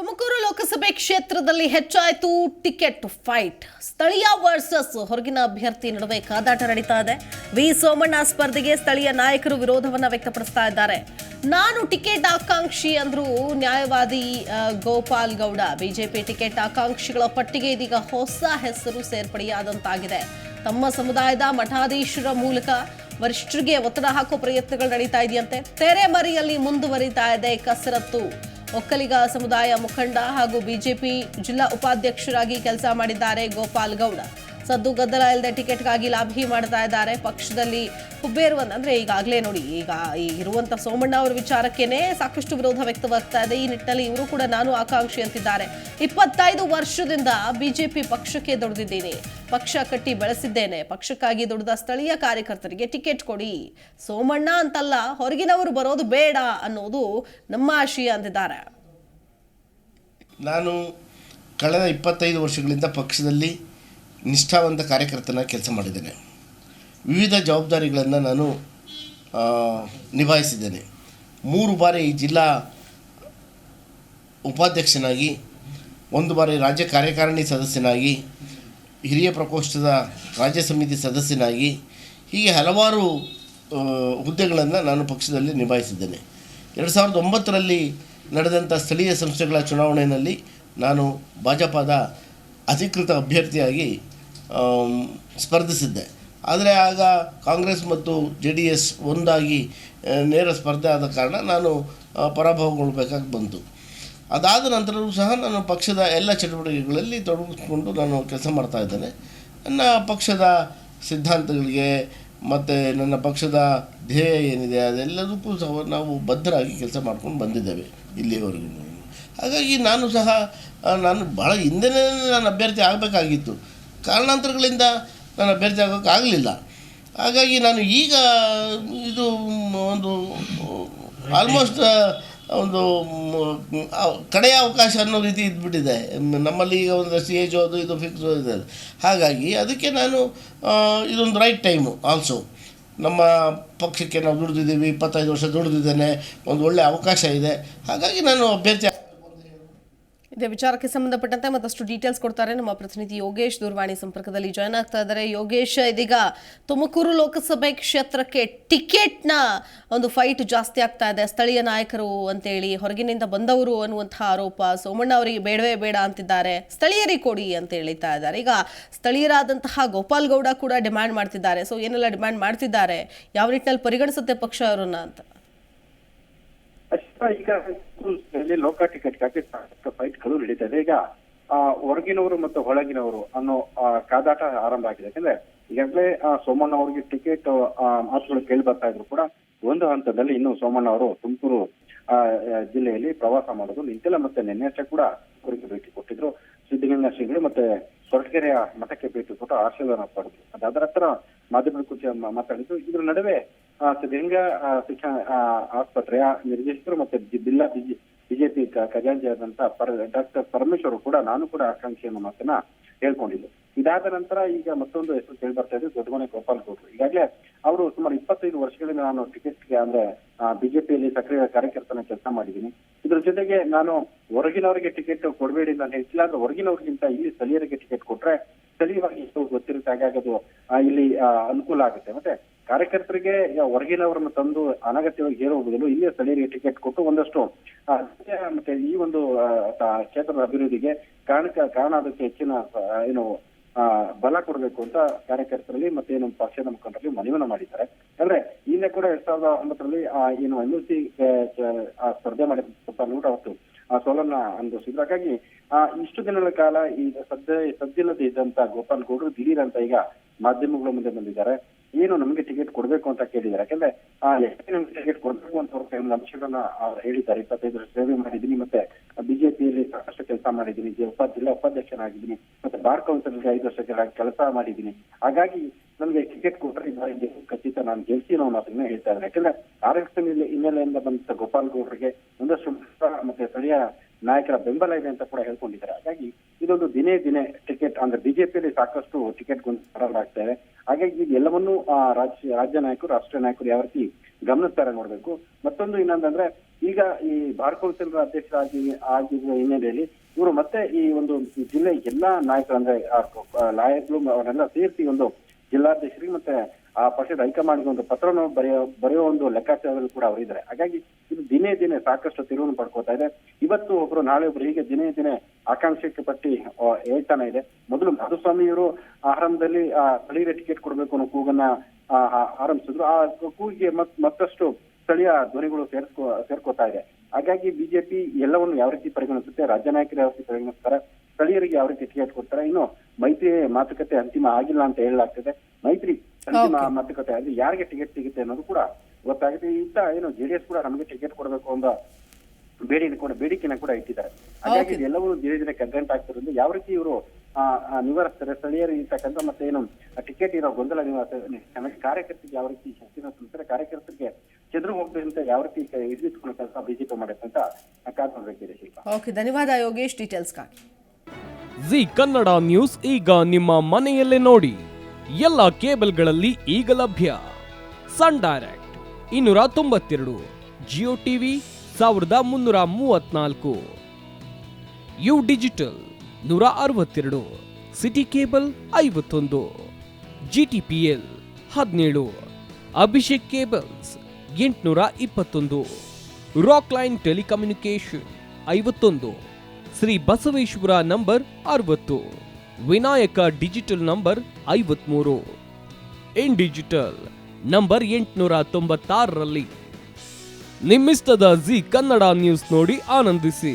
ತುಮಕೂರು ಲೋಕಸಭೆ ಕ್ಷೇತ್ರದಲ್ಲಿ ಹೆಚ್ಚಾಯಿತು ticket fight. ಸ್ಥಳೀಯ ವರ್ಸಸ್ ಹೊರಗಿನ ಅಭ್ಯರ್ಥಿ ನಡುವೆ ಕಾದಾಟ ನಡೀತಾ ಇದೆ. ವಿ ಸೋಮಣ್ಣ ಸ್ಪರ್ಧೆಗೆ ಸ್ಥಳೀಯ ನಾಯಕರು ವಿರೋಧವನ್ನ ವ್ಯಕ್ತಪಡಿಸ್ತಾ ಇದ್ದಾರೆ. ನಾನು ಟಿಕೆಟ್ ಆಕಾಂಕ್ಷಿ ಅಂದ್ರು ನ್ಯಾಯವಾದಿ ಗೋಪಾಲ್ ಗೌಡ. ಬಿಜೆಪಿ ಟಿಕೆಟ್ ಆಕಾಂಕ್ಷಿಗಳ ಪಟ್ಟಿಗೆ ಇದೀಗ ಹೊಸ ಹೆಸರು ಸೇರ್ಪಡೆಯಾದಂತಾಗಿದೆ. ತಮ್ಮ ಸಮುದಾಯದ ಮಠಾಧೀಶರ ಮೂಲಕ ವರಿಷ್ಠರಿಗೆ ಒತ್ತಡ ಹಾಕೋ ಪ್ರಯತ್ನಗಳು ನಡೀತಾ ಇದೆಯಂತೆ. ತೆರೆಮರೆಯಲ್ಲಿ ಮುಂದುವರಿತಾ ಇದೆ ಕಸರತ್ತು. ಒಕ್ಕಲಿಗ ಸಮುದಾಯ ಮುಖಂಡ ಹಾಗೂ ಬಿಜೆಪಿ ಜಿಲ್ಲಾ ಉಪಾಧ್ಯಕ್ಷರಾಗಿ ಕೆಲಸ ಮಾಡಿದ್ದಾರೆ ಗೋಪಾಲ್ ಗೌಡ. ಸದ್ದು ಗದ್ದಲ ಇಲ್ಲದೆ ಟಿಕೆಟ್ಗಾಗಿ ಲಾಭಿ ಮಾಡ್ತಾ ಇದ್ದಾರೆ. ಪಕ್ಷದಲ್ಲಿ ಹುಬ್ಬೇರುವಂದ್ರೆ ಈಗಾಗಲೇ ನೋಡಿ, ಈಗ ಇರುವಂತ ಸೋಮಣ್ಣ ಅವರ ವಿಚಾರಕ್ಕೇನೆ ಸಾಕಷ್ಟು ವಿರೋಧ ವ್ಯಕ್ತವಾಗ್ತಾ ಇದೆ. ಈ ನಿಟ್ಟಿನಲ್ಲಿ ಇವರು ಕೂಡ ನಾನು ಆಕಾಂಕ್ಷಿ ಅಂತಿದ್ದಾರೆ. 25 ವರ್ಷದಿಂದ ಬಿಜೆಪಿ ಪಕ್ಷಕ್ಕೆ ದುಡಿದಿದ್ದೀನಿ, ಪಕ್ಷ ಕಟ್ಟಿ ಬೆಳೆಸಿದ್ದೇನೆ. ಪಕ್ಷಕ್ಕಾಗಿ ದುಡಿದ ಸ್ಥಳೀಯ ಕಾರ್ಯಕರ್ತರಿಗೆ ಟಿಕೆಟ್ ಕೊಡಿ. ಸೋಮಣ್ಣ ಅಂತಲ್ಲ, ಹೊರಗಿನವರು ಬರೋದು ಬೇಡ ಅನ್ನೋದು ನಮ್ಮ ಆಶಯ ಅಂತಿದ್ದಾರೆ. ನಾನು ಕಳೆದ 25 ವರ್ಷಗಳಿಂದ ಪಕ್ಷದಲ್ಲಿ ನಿಷ್ಠಾವಂತ ಕಾರ್ಯಕರ್ತನ ಕೆಲಸ ಮಾಡಿದ್ದೇನೆ. ವಿವಿಧ ಜವಾಬ್ದಾರಿಗಳನ್ನು ನಾನು ನಿಭಾಯಿಸಿದ್ದೇನೆ. 3 ಬಾರಿ ಜಿಲ್ಲಾ ಉಪಾಧ್ಯಕ್ಷನಾಗಿ, 1 ಬಾರಿ ರಾಜ್ಯ ಕಾರ್ಯಕಾರಿಣಿ ಸದಸ್ಯನಾಗಿ, ಹಿರಿಯ ಪ್ರಕೋಷ್ಠದ ರಾಜ್ಯ ಸಮಿತಿ ಸದಸ್ಯನಾಗಿ, ಹೀಗೆ ಹಲವಾರು ಹುದ್ದೆಗಳನ್ನು ನಾನು ಪಕ್ಷದಲ್ಲಿ ನಿಭಾಯಿಸಿದ್ದೇನೆ. 2009ರಲ್ಲಿ ನಡೆದಂಥ ಸ್ಥಳೀಯ ಸಂಸ್ಥೆಗಳ ಚುನಾವಣೆಯಲ್ಲಿ ನಾನು ಭಾಜಪದ ಅಧಿಕೃತ ಅಭ್ಯರ್ಥಿಯಾಗಿ ಸ್ಪರ್ಧಿಸಿದ್ದೆ. ಆದರೆ ಆಗ ಕಾಂಗ್ರೆಸ್ ಮತ್ತು JDS ಒಂದಾಗಿ ನೇರ ಸ್ಪರ್ಧೆ ಆದ ಕಾರಣ ನಾನು ಪರಾಭವಗೊಳ್ಳಬೇಕಾಗಿ ಬಂತು. ಅದಾದ ನಂತರವೂ ಸಹ ನಾನು ಪಕ್ಷದ ಎಲ್ಲ ಚಟುವಟಿಕೆಗಳಲ್ಲಿ ತೊಡಗಿಸ್ಕೊಂಡು ನಾನು ಕೆಲಸ ಮಾಡ್ತಾ ಇದ್ದೇನೆ. ನನ್ನ ಪಕ್ಷದ ಸಿದ್ಧಾಂತಗಳಿಗೆ ಮತ್ತು ನನ್ನ ಪಕ್ಷದ ಧ್ಯೇಯ ಏನಿದೆ ಅದೆಲ್ಲದಕ್ಕೂ ಸಹ ನಾವು ಬದ್ಧರಾಗಿ ಕೆಲಸ ಮಾಡ್ಕೊಂಡು ಬಂದಿದ್ದೇವೆ ಇಲ್ಲಿಯವರೆಗೂ. ಹಾಗಾಗಿ ನಾನು ಸಹ ಭಾಳ ಹಿಂದೆನೇ ನಾನು ಅಭ್ಯರ್ಥಿ ಆಗಬೇಕಾಗಿತ್ತು. ಕಾರಣಾಂತರಗಳಿಂದ ನಾನು ಅಭ್ಯರ್ಥಿ ಆಗೋಕ್ಕಾಗಲಿಲ್ಲ. ಹಾಗಾಗಿ ನಾನು ಈಗ ಇದು ಒಂದು ಆಲ್ಮೋಸ್ಟ್ ಒಂದು ಕಡೆಯ ಅವಕಾಶ ಅನ್ನೋ ರೀತಿ ಇದ್ಬಿಟ್ಟಿದೆ. ನಮ್ಮಲ್ಲಿ ಈಗ ಒಂದಷ್ಟು ಏಜು ಅದು ಇದು ಫಿಕ್ಸ್ ಇದೆ. ಹಾಗಾಗಿ ಅದಕ್ಕೆ ನಾನು ಇದೊಂದು ರೈಟ್ ಟೈಮು ಆಲ್ಸೋ. ನಮ್ಮ ಪಕ್ಷಕ್ಕೆ ನಾವು ದುಡಿದಿದ್ದೀವಿ, 25 ವರ್ಷ ದುಡಿದಿದ್ದೇನೆ, ಒಂದು ಒಳ್ಳೆಯ ಅವಕಾಶ ಇದೆ. ಹಾಗಾಗಿ ನಾನು ಅಭ್ಯರ್ಥಿ. ಇದೇ ವಿಚಾರಕ್ಕೆ ಸಂಬಂಧಪಟ್ಟಂತೆ ಮತ್ತಷ್ಟು ಡೀಟೇಲ್ಸ್ ಕೊಡ್ತಾರೆ ನಮ್ಮ ಪ್ರತಿನಿಧಿ ಯೋಗೇಶ್. ದೂರವಾಣಿ ಸಂಪರ್ಕದಲ್ಲಿ ಜಾಯ್ನ್ ಆಗ್ತಾ ಇದ್ದಾರೆ. ಯೋಗೇಶ್, ಇದೀಗ ತುಮಕೂರು ಲೋಕಸಭೆ ಕ್ಷೇತ್ರಕ್ಕೆ ಟಿಕೆಟ್ನ ಒಂದು ಫೈಟ್ ಜಾಸ್ತಿ ಆಗ್ತಾ ಇದೆ. ಸ್ಥಳೀಯ ನಾಯಕರು ಅಂತೇಳಿ ಹೊರಗಿನಿಂದ ಬಂದವರು ಅನ್ನುವಂತಹ ಆರೋಪ. ಸೋಮಣ್ಣ ಅವರಿಗೆ ಬೇಡವೇ ಬೇಡ ಅಂತಿದ್ದಾರೆ, ಸ್ಥಳೀಯರಿಗೆ ಕೊಡಿ ಅಂತ ಹೇಳ್ತಾ ಇದ್ದಾರೆ. ಈಗ ಸ್ಥಳೀಯರಾದಂತಹ ಗೋಪಾಲ್ ಗೌಡ ಕೂಡ ಡಿಮ್ಯಾಂಡ್ ಮಾಡ್ತಿದ್ದಾರೆ. ಸೊ ಏನೆಲ್ಲ ಡಿಮ್ಯಾಂಡ್ ಮಾಡ್ತಿದ್ದಾರೆ, ಯಾವ ನಿಟ್ಟಿನಲ್ಲಿ ಪರಿಗಣಿಸುತ್ತೆ ಪಕ್ಷ ಅವರನ್ನ ಅಂತ? ಈಗ ಲೋಕ ಟಿಕೆಟ್ಗಾಗಿ ಫೈಟ್ಗಳು ನಡೀತಾ ಇದೆ. ಈಗ ಹೊರಗಿನವರು ಮತ್ತು ಒಳಗಿನವರು ಅನ್ನೋ ಕಾದಾಟ ಆರಂಭ ಆಗಿದೆ. ಯಾಕಂದ್ರೆ ಈಗಾಗಲೇ ಸೋಮಣ್ಣ ಅವರಿಗೆ ಟಿಕೆಟ್ ಮಾತುಗಳು ಕೇಳಿ ಬರ್ತಾ ಇದ್ರು ಕೂಡ ಒಂದು ಹಂತದಲ್ಲಿ ಇನ್ನು ಸೋಮಣ್ಣ ಅವರು ತುಮಕೂರು ಜಿಲ್ಲೆಯಲ್ಲಿ ಪ್ರವಾಸ ಮಾಡೋದು ನಿಂತಿಲ್ಲ. ಮತ್ತೆ ನಿನ್ನೆ ಕೂಡ ಅವರಿಗೆ ಭೇಟಿ ಕೊಟ್ಟಿದ್ರು. ಸಿದ್ಧಗಂಗಾ ಶ್ರೀಗಳು ಮತ್ತೆ ಸೊರಟಗೆರೆಯ ಮಠಕ್ಕೆ ಭೇಟಿ ಕೊಟ್ಟು ಆಶೀರ್ವಾದ ಪಡೆದ್ರು. ಅದಾದ ನಂತರ ಮಾಧ್ಯಮದ ಕುರಿತು ಮಾತಾಡಿದ್ರು. ಇದ್ರ ನಡುವೆ ಸಿದ್ಧಗಂಗಾ ಶಿಕ್ಷಣ ಆಸ್ಪತ್ರೆಯ ನಿರ್ದೇಶಕರು ಮತ್ತೆ ಜಿಲ್ಲಾ ಬಿಜೆಪಿ ಖಜಾಂಚಿ ಆದಂತಹ ಡಾಕ್ಟರ್ ಪರಮೇಶ್ವರ್ ಕೂಡ ನಾನು ಕೂಡ ಆಕಾಂಕ್ಷಿ ಅನ್ನೋ ಮಾತನ್ನ ಹೇಳ್ಕೊಂಡಿದ್ದು. ಇದಾದ ನಂತರ ಈಗ ಮತ್ತೊಂದು ಹೆಸರು ಕೇಳಿ ಬರ್ತಾ ಇದೆ, ದೊಡ್ಡಮನೆ ಗೋಪಾಲ್ ಗೌಡ್ರು. ಈಗಾಗಲೇ ಅವರು ಸುಮಾರು 25 ವರ್ಷಗಳಿಂದ ನಾನು ಟಿಕೆಟ್ಗೆ ಅಂದ್ರೆ ಬಿಜೆಪಿಯಲ್ಲಿ ಸಕ್ರಿಯ ಕಾರ್ಯಕರ್ತನ ಕೆಲಸ ಮಾಡಿದ್ದೀನಿ. ಇದ್ರ ಜೊತೆಗೆ ನಾನು ಹೊರಗಿನವರಿಗೆ ಟಿಕೆಟ್ ಕೊಡಬೇಡಿ ನಾನು ಹೇಳ್ತಿಲ್ಲ. ಅಂದ್ರೆ ಹೊರಗಿನವ್ರಿಗಿಂತ ಇಲ್ಲಿ ಸ್ಥಳೀಯರಿಗೆ ಟಿಕೆಟ್ ಕೊಟ್ರೆ ಸ್ಥಳೀಯವಾಗಿ ಎಷ್ಟು ಗೊತ್ತಿರುತ್ತೆ, ಹಾಗಾಗಿ ಅದು ಇಲ್ಲಿ ಅನುಕೂಲ ಆಗುತ್ತೆ. ಮತ್ತೆ ಕಾರ್ಯಕರ್ತರಿಗೆ ಹೊರಗಿನವರನ್ನು ತಂದು ಅನಗತ್ಯವಾಗಿ ಹೇರೋ ಬದಲು ಇಲ್ಲಿಯ ಸ್ಥಳೀಯರಿಗೆ ಟಿಕೆಟ್ ಕೊಟ್ಟು ಒಂದಷ್ಟು ಮತ್ತೆ ಈ ಒಂದು ಕ್ಷೇತ್ರದ ಅಭಿವೃದ್ಧಿಗೆ ಕಾರಣ ಅದಕ್ಕೆ ಹೆಚ್ಚಿನ ಬಲ ಕೊಡಬೇಕು ಅಂತ ಕಾರ್ಯಕರ್ತರಲ್ಲಿ ಮತ್ತೆ ನಮ್ಮ ಪಕ್ಷದ ಮುಖಂಡರಲ್ಲಿ ಮನವಿಯನ್ನು ಮಾಡಿದ್ದಾರೆ. ಅಂದ್ರೆ ಇಲ್ಲೇ ಕೂಡ 2009ರಲ್ಲಿ MLC ಸ್ಪರ್ಧೆ ಮಾಡಿದ ಅವತ್ತು ಸೋಲನ್ನ ಅನುಭವಿಸಿದ್ರು. ಹಾಗಾಗಿ ಇಷ್ಟು ದಿನಗಳ ಕಾಲ ಈಗ ಸದ್ದಿಲ್ಲದೆ ಇದ್ದಂತ ಗೋಪಾಲ್ ಗೌಡ್ರು ದಿಢೀರ್ ಅಂತ ಈಗ ಮಾಧ್ಯಮಗಳ ಮುಂದೆ ಬಂದಿದ್ದಾರೆ. ಏನು ನಮಗೆ ಟಿಕೆಟ್ ಕೊಡ್ಬೇಕು ಅಂತ ಕೇಳಿದ್ದಾರೆ. ಯಾಕಂದ್ರೆ ನಮ್ಗೆ ಟಿಕೆಟ್ ಕೊಡ್ಬೇಕು ಅಂತ ಅವ್ರ ಅಂಶಗಳನ್ನ ಹೇಳಿದ್ದಾರೆ. 25 ವರ್ಷ ಸೇವೆ ಮಾಡಿದ್ದೀನಿ, ಮತ್ತೆ ಬಿಜೆಪಿಯಲ್ಲಿ ಸಾಕಷ್ಟು ಕೆಲಸ ಮಾಡಿದ್ದೀನಿ, ಜಿಲ್ಲಾ ಉಪಾಧ್ಯಕ್ಷನಾಗಿದ್ದೀನಿ, ಮತ್ತೆ ಬಾರ್ ಕೌನ್ಸಿಲ್ಗೆ 5 ವರ್ಷ ಕೆಲಸ ಮಾಡಿದ್ದೀನಿ. ಹಾಗಾಗಿ ನಮ್ಗೆ ಟಿಕೆಟ್ ಕೊಟ್ಟರೆ ಖಚಿತ ನಾನು ಗೆಲ್ಸಿ ಅನ್ನೋ ಮಾತನ್ನ ಹೇಳ್ತಾ ಇದ್ದಾರೆ. ಯಾಕಂದ್ರೆ RSS ಹಿನ್ನೆಲೆಯಿಂದ ಬಂದ ಗೋಪಾಲ್ ಗೌಡ್ರಿಗೆ ಒಂದಷ್ಟು ಮತ್ತೆ ಸ್ಥಳೀಯ ನಾಯಕರ ಬೆಂಬಲ ಇದೆ ಅಂತ ಕೂಡ ಹೇಳ್ಕೊಂಡಿದ್ದಾರೆ. ಹಾಗಾಗಿ ಇದೊಂದು ದಿನೇ ಟಿಕೆಟ್ ಅಂದ್ರೆ ಬಿಜೆಪಿಯಲ್ಲಿ ಸಾಕಷ್ಟು ಟಿಕೆಟ್ ಆಗ್ತಾ ಇದೆ. ಹಾಗಾಗಿ ಎಲ್ಲವನ್ನೂ ರಾಜ್ಯ ನಾಯಕರು ರಾಷ್ಟ್ರೀಯ ನಾಯಕರು ಯಾವ ರೀತಿ ಗಮನಿಸ್ತಾರೆ ನೋಡ್ಬೇಕು. ಮತ್ತೊಂದು ಇನ್ನೊಂದಂದ್ರೆ ಈಗ ಈ ಬಾರ್ ಕೌನ್ಸಿಲ್ ಅಧ್ಯಕ್ಷರಾಗಿ ಆಗಿರುವ ಹಿನ್ನೆಲೆಯಲ್ಲಿ ಇವರು ಮತ್ತೆ ಈ ಒಂದು ಜಿಲ್ಲೆ ಎಲ್ಲಾ ನಾಯಕರು ಅಂದ್ರೆ ಲಾಯರ್ಗಳು ಅವರೆಲ್ಲ ಸೇರಿಸಿ ಒಂದು ಜಿಲ್ಲಾಧ್ಯಕ್ಷರಿಗೆ ಮತ್ತೆ ಆ ಪಕ್ಷದ ಹೈಕಮಾಂಡ್ಗೆ ಒಂದು ಪತ್ರವನ್ನು ಬರೆಯೋ ಒಂದು ಲೆಕ್ಕಾಚಾರದಲ್ಲಿ ಕೂಡ ಅವರಿದ್ದಾರೆ. ಹಾಗಾಗಿ ಇದು ದಿನೇ ದಿನೇ ಸಾಕಷ್ಟು ತಿರುವನ್ನು ಪಡ್ಕೋತಾ ಇದೆ. ಇವತ್ತು ಒಬ್ರು ನಾಳೆ ಒಬ್ರು ಹೀಗೆ ದಿನೇ ದಿನೇ ಆಕಾಂಕ್ಷೆಗೆ ಪಟ್ಟಿ ಹೇಳ್ತಾನೆ ಇದೆ. ಮೊದಲು ಮಾಧುಸ್ವಾಮಿಯವರು ಆರಂಭದಲ್ಲಿ ಸ್ಥಳೀಯ ಟಿಕೆಟ್ ಕೊಡಬೇಕು ಅನ್ನೋ ಕೂಗನ್ನ ಆರಂಭಿಸಿದ್ರು. ಆ ಕೂಗಿಗೆ ಮತ್ತಷ್ಟು ಸ್ಥಳೀಯ ಧ್ವನಿಗಳು ಸೇರ್ಕೋತಾ ಇದೆ. ಹಾಗಾಗಿ ಬಿಜೆಪಿ ಎಲ್ಲವನ್ನು ಯಾವ ರೀತಿ ಪರಿಗಣಿಸುತ್ತೆ, ರಾಜ್ಯ ನಾಯಕರು ಯಾವ ರೀತಿ ಪರಿಗಣಿಸ್ತಾರೆ, ಸ್ಥಳೀಯರಿಗೆ ಯಾವ ರೀತಿ ಟಿಕೆಟ್ ಕೊಡ್ತಾರೆ, ಇನ್ನು ಮೈತ್ರಿ ಮಾತುಕತೆ ಅಂತಿಮ ಆಗಿಲ್ಲ ಅಂತ ಹೇಳಲಾಗ್ತದೆ. ಮೈತ್ರಿ ಅಂತಿಮ ಮಾತುಕತೆ ಆದ್ರೆ ಯಾರಿಗೆ ಟಿಕೆಟ್ ಸಿಗುತ್ತೆ ಅನ್ನೋದು ಕೂಡ ಗೊತ್ತಾಗುತ್ತೆ. ಇತ್ತ ಏನು ಜೆಡಿಎಸ್ ಕೂಡ ನಮಗೆ ಟಿಕೆಟ್ ಕೊಡಬೇಕು ಅಂತ ಬೇಡಿಕೆನ ಕೂಡ ಇಟ್ಟಿದ್ದಾರೆ. ಹಾಗಾಗಿ ಎಲ್ಲವೂ ದಿನೇ ದಿನೇ ಕಂಟೆಂಟ್ ಆಗ್ತಿರೋದ್ರಿಂದ ಯಾವ ರೀತಿ ಇವರು ನಿವಾರಿಸ್ತಾರೆ, ಸ್ಥಳೀಯರು ಇರ್ತಕ್ಕಂಥ ಮತ್ತೆ ಏನು ಟಿಕೆಟ್ ಇರೋ ಗೊಂದಲ ನಿವಾರಿಸ್ತಾರೆ, ಕಾರ್ಯಕರ್ತರಿಗೆ ಯಾವ ರೀತಿ ಶಕ್ತಿನ ತುಂಬ್ತಾರೆ, ಕಾರ್ಯಕರ್ತರಿಗೆ ಚೆದ್ರು ಹೋಗ್ಬೇಕಂತ ಯಾವ ರೀತಿ ಹಿಡಿದಿಟ್ಕೊಳ್ಳೋ ಕೆಲಸ ಬಿಜೆಪಿ ಮಾಡುತ್ತೆ ಅಂತ ಕಾದ್ ನೋಡ್ಬೇಕಿದೆ ಶಿಲ್ಪ. ಓಕೆ, ಧನ್ಯವಾದ ಯೋಗೇಶ್ ಡೀಟೇಲ್ಸ್ಗಾಗಿ. ಜಿ ಕನ್ನಡ ನ್ಯೂಸ್ ಈಗ ನಿಮ್ಮ ಮನೆಯಲ್ಲೇ ನೋಡಿ. ಎಲ್ಲ ಕೇಬಲ್ಗಳಲ್ಲಿ ಈಗ ಲಭ್ಯ. Sun Direct 292, Jio TV 1334, U digital 162, City cable 51, GTPL 17, Abhishek cables 821, Rock Line telecommunication 51, Shri Basaveshwara number 60, Vinayaka digital number 53, in digital number 896ರಲ್ಲಿ. ನಿಮ್ಮಿಸ್ತದ ಜಿ ಕನ್ನಡ ನ್ಯೂಸ್ ನೋಡಿ ಆನಂದಿಸಿ.